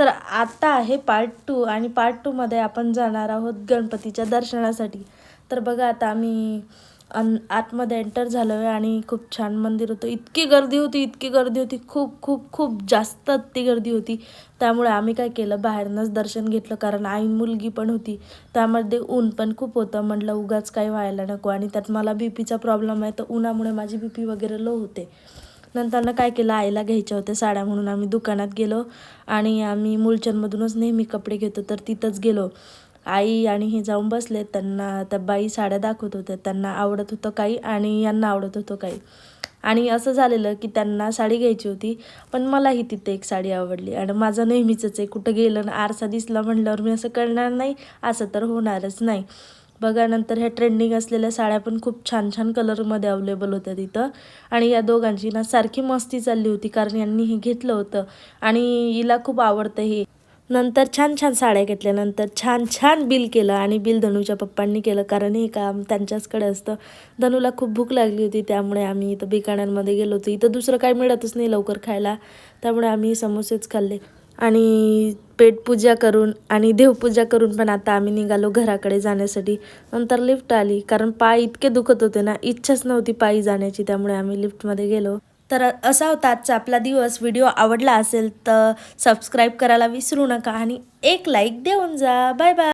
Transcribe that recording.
तर आता आहे पार्ट 2 आणि पार्ट 2 मध्ये आपण जाणार आहोत गणपतीच्या दर्शनासाठी। तर बघा आता आम्ही आतमध्ये एंटर झालो आहे आणि खूप छान मंदिर होतं। इतकी गर्दी होती, खूप खूप खूप जास्त ती गर्दी होती। त्यामुळे आम्ही काय केलं, बाहेरनंच दर्शन घेतलं, कारण आई मुलगी पण होती, त्यामध्ये ऊन पण खूप होतं। म्हटलं उगाच काही व्हायला नको, आणि त्यात मला बीपीचा प्रॉब्लेम आहे, तर उन्हामुळे माझी बीपी वगैरे लो होते। नंतर काय केलं, आईला घ्यायच्या होत्या साड्या म्हणून आम्ही दुकानात गेलो आणि आम्ही मूलचंदमधूनच नेहमी कपडे घेतो, तर तिथंच गेलो। आई आणि हे जाऊन बसले, त्यांना त्या बाई साड्या दाखवत होत्या, त्यांना आवडत होतं काही आणि यांना आवडत होतं काही। आणि असं झालेलं की त्यांना साडी घ्यायची होती, पण मलाही तिथे एक साडी आवडली। आणि माझं नेहमीच आहे, कुठं गेलं ना आरसा दिसला म्हटल्यावर मी असं करणार नाही, असं तर होणारच नाही। बघा नंतर ह्या ट्रेंडिंग असलेल्या साड्या पण खूप छान छान कलरमध्ये अवेलेबल होत्या तिथं। आणि या दोघांची ना सारखी मस्ती चालली होती, कारण यांनी हे घेतलं होतं आणि हिला खूप आवडतं हे। नंतर छान छान साड्या घेतल्यानंतर छान छान बिल केलं, आणि बिल धनूच्या पप्पांनी केलं, कारण हे काम त्यांच्याचकडे असतं। धनूला खूप भूक लागली होती, त्यामुळे आम्ही इथं बिकानेरमध्ये गेलो होतो। इथं दुसरं काही मिळतच नाही लवकर खायला, त्यामुळे आम्ही समोसेच खाल्ले आणि पेटपूजा करून आणि देवपूजा करून पण आता आम्ही निघालो घराकडे जाण्यासाठी। नंतर लिफ्ट आली, कारण पाय इतके दुखत होते ना, इच्छाच नव्हती पायी जाण्याची, त्यामुळे आम्ही लिफ्टमध्ये गेलो। तर असा होता आजचा आपला दिवस। व्हिडिओ आवडला असेल तर सबस्क्राईब करायला विसरू नका आणि एक लाईक देऊन जा। Bye bye.